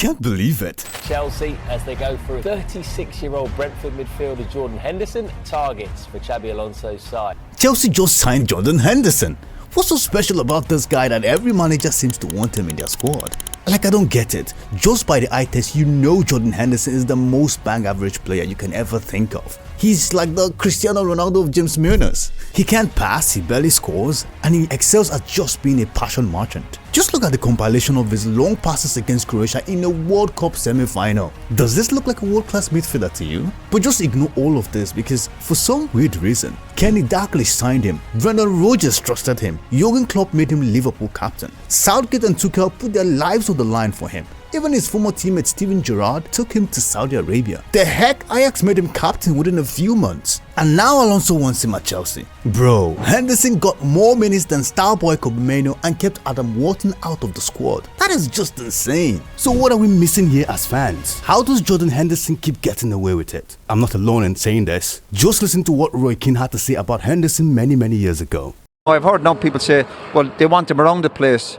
can't believe it. Chelsea, as they go through 36-year-old Brentford midfielder Jordan Henderson, targets for Xabi Alonso's side. Chelsea just signed Jordan Henderson. What's so special about this guy that every manager seems to want him in their squad? Like, I don't get it. Just by the eye test, you know Jordan Henderson is the most bang average player you can ever think of. He's like the Cristiano Ronaldo of James Milner's. He can't pass, he barely scores, and he excels at just being a passion merchant. Just look at the compilation of his long passes against Croatia in a World Cup semi-final. Does this look like a world-class midfielder to you? But just ignore all of this because for some weird reason, Kenny Dalglish signed him, Brendan Rodgers trusted him, Jurgen Klopp made him Liverpool captain, Southgate and Tuchel put their lives on the line for him. Even his former teammate Steven Gerrard took him to Saudi Arabia. The heck, Ajax made him captain within a few months. And now Alonso wants him at Chelsea. Bro, Henderson got more minutes than Starboy Kobbameno and kept Adam Wharton out of the squad. That is just insane. So what are we missing here as fans? How does Jordan Henderson keep getting away with it? I'm not alone in saying this. Just listen to what Roy Keane had to say about Henderson many years ago. I've heard now people say, well, they want him around the place.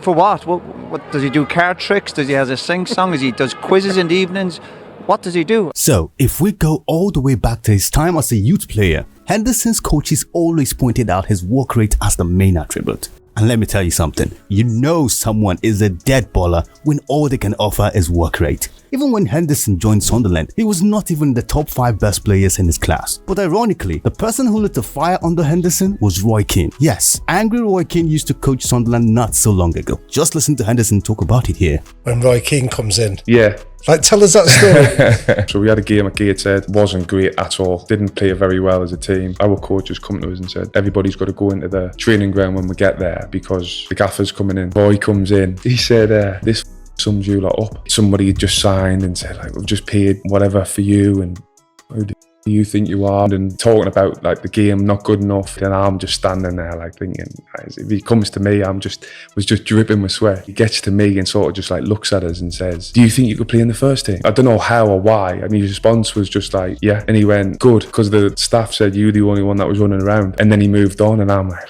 For what? What does he do? Card tricks? Does he have a sing-song? Does quizzes in the evenings? What does he do? So, if we go all the way back to his time as a youth player, Henderson's coaches always pointed out his work rate as the main attribute. And let me tell you something, you know someone is a dead baller when all they can offer is work rate. Even when Henderson joined Sunderland, he was not even the top 5 best players in his class. But ironically, the person who lit the fire under Henderson was Roy Keane. Yes, angry Roy Keane used to coach Sunderland not so long ago. Just listen to Henderson talk about it here. When Roy Keane comes in. Yeah. Like, tell us that story. So we had a game at Gateshead, wasn't great at all, didn't play very well as a team. Our coach has come to us and said, everybody's got to go into the training ground when we get there because the gaffer's coming in. Roy comes in, he said, this sums you lot up. Somebody had just signed and said, like, we've just paid whatever for you and who do you think you are? And talking about like the game not good enough. And I'm just standing there like thinking, if he comes to me, was just dripping with sweat. He gets to me and sort of just like looks at us and says, do you think you could play in the first team? I don't know how or why. And his response was just like, yeah. And he went, good, because the staff said you're the only one that was running around. And then he moved on and I'm like,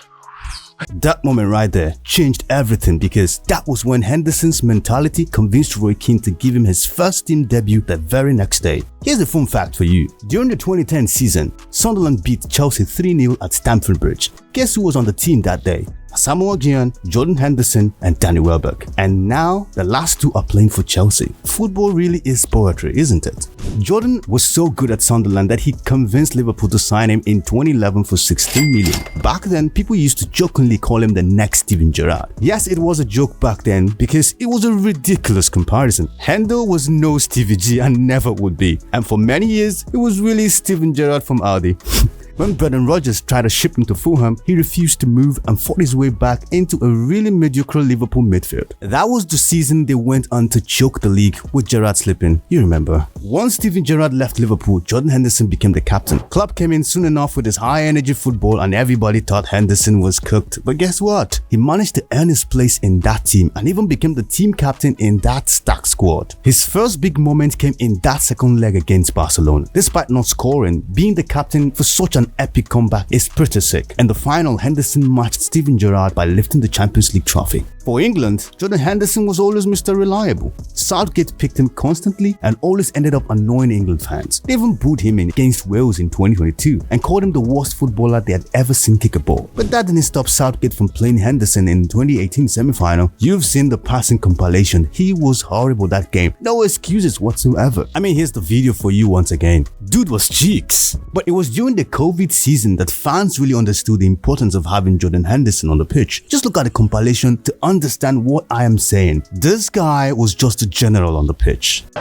that moment right there changed everything because that was when Henderson's mentality convinced Roy Keane to give him his first team debut the very next day. Here's the fun fact for you. During the 2010 season, Sunderland beat Chelsea 3-0 at Stamford Bridge. Guess who was on the team that day? Samuel Gyan, Jordan Henderson and Danny Welbeck. And now the last two are playing for Chelsea. Football really is poetry, isn't it? Jordan was so good at Sunderland that he convinced Liverpool to sign him in 2011 for 16 million. Back then, people used to jokingly call him the next Steven Gerrard. Yes, it was a joke back then because it was a ridiculous comparison. Hendo was no Stevie G and never would be. And for many years, it was really Steven Gerrard from Aldi. When Brendan Rodgers tried to ship him to Fulham, he refused to move and fought his way back into a really mediocre Liverpool midfield. That was the season they went on to choke the league with Gerrard slipping, you remember. Once Steven Gerrard left Liverpool, Jordan Henderson became the captain. Klopp came in soon enough with his high-energy football and everybody thought Henderson was cooked. But guess what? He managed to earn his place in that team and even became the team captain in that stacked squad. His first big moment came in that second leg against Barcelona. Despite not scoring, being the captain for such an epic comeback is pretty sick. In the final, Henderson matched Steven Gerrard by lifting the Champions League trophy. For England, Jordan Henderson was always Mr. Reliable. Southgate picked him constantly and always ended up annoying England fans. They even booed him in against Wales in 2022 and called him the worst footballer they had ever seen kick a ball. But that didn't stop Southgate from playing Henderson in 2018 semi-final. You've seen the passing compilation. He was horrible that game. No excuses whatsoever. I mean, here's the video for you once again. Dude was cheeks. But it was during the COVID season that fans really understood the importance of having Jordan Henderson on the pitch. Just look at the compilation to understand what I am saying. This guy was just a general on the pitch. Keep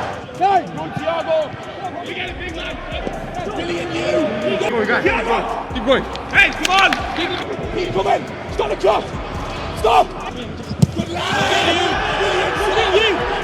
going. Hey, come on! Keep coming! Stop the cross! Stop! Good lad!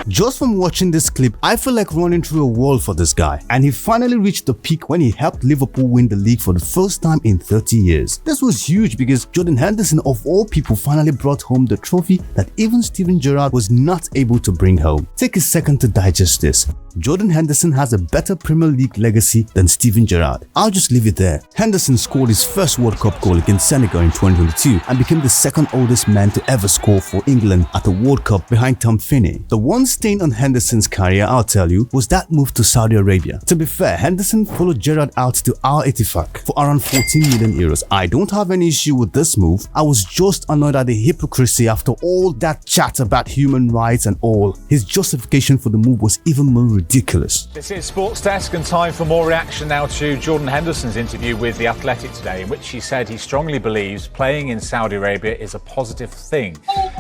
Just from watching this clip, I feel like running through a wall for this guy. And he finally reached the peak when he helped Liverpool win the league for the first time in 30 years. This was huge because Jordan Henderson of all people finally brought home the trophy that even Steven Gerrard was not able to bring home. Take a second to digest this. Jordan Henderson has a better Premier League legacy than Steven Gerrard. I'll just leave it there. Henderson scored his first World Cup goal against Senegal in 2022 and became the second oldest man to ever score for England at a World Cup behind Tom Finney. The one stain on Henderson's career, I'll tell you, was that move to Saudi Arabia. To be fair, Henderson followed Gerrard out to Al Ettifaq for around 14 million euros. I don't have any issue with this move. I was just annoyed at the hypocrisy after all that chat about human rights and all. His justification for the move was even more ridiculous. This is Sports Desk, and time for more reaction now to Jordan Henderson's interview with The Athletic today, in which he said he strongly believes playing in Saudi Arabia is a positive thing.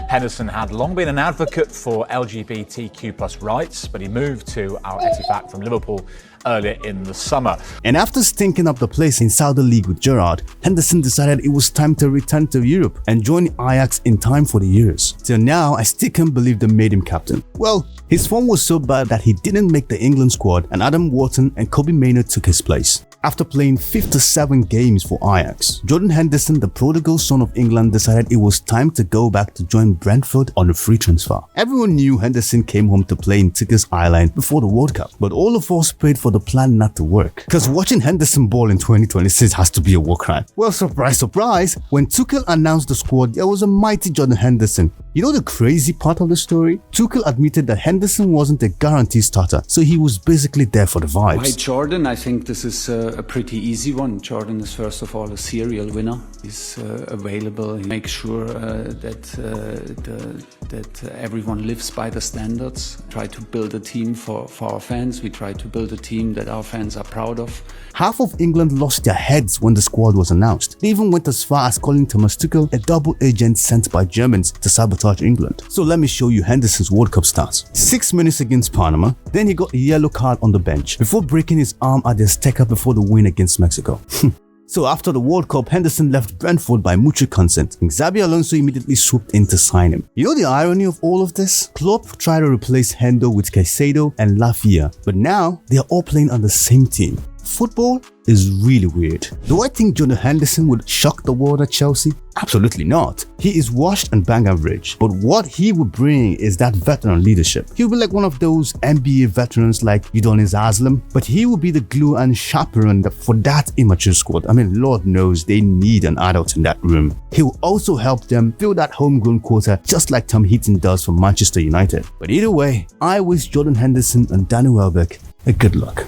Henderson had long been an advocate for LGBTQ+ rights, but he moved to Al Ettifaq from Liverpool earlier in the summer. And after stinking up the place in Saudi League with Gerrard, Henderson decided it was time to return to Europe and join Ajax in time for the Euros. Till now, I still can't believe they made him captain. Well, his form was so bad that he didn't make the England squad and Adam Wharton and Kobbie Mainoo took his place. After playing 57 games for Ajax, Jordan Henderson, the prodigal son of England, decided it was time to go back to join Brentford on a free transfer. Everyone knew Henderson came home to play in Tuchel's Ireland before the World Cup, but all of us prayed for the plan not to work. Cause watching Henderson ball in 2026 has to be a war crime. Well, surprise, surprise, when Tuchel announced the squad, there was a mighty Jordan Henderson. You know the crazy part of the story? Tuchel admitted that Henderson wasn't a guaranteed starter, so he was basically there for the vibes. Why Jordan? I think this is a pretty easy one. Jordan is first of all a serial winner. He's available. He makes sure that everyone lives by the standards. Try to build a team for our fans. We try to build a team that our fans are proud of. Half of England lost their heads when the squad was announced. They even went as far as calling Thomas Tuchel a double agent sent by Germans to sabotage England. So let me show you Henderson's World Cup stats. 6 minutes against Panama, then he got a yellow card on the bench before breaking his arm at the Azteca before the win against Mexico. So after the World Cup, Henderson left Brentford by mutual consent, and Xabi Alonso immediately swooped in to sign him. You know the irony of all of this? Klopp tried to replace Hendo with Caicedo and Lafia, but now they are all playing on the same team. Football is really weird. Do I think Jordan Henderson would shock the world at Chelsea? Absolutely not. He is washed and bang average, but what he would bring is that veteran leadership. He'll be like one of those NBA veterans like Udonis Haslem, but he will be the glue and chaperone for that immature squad. I mean, Lord knows they need an adult in that room. He will also help them fill that homegrown quota just like Tom Heaton does for Manchester United. But either way, I wish Jordan Henderson and Danny Welbeck a good luck.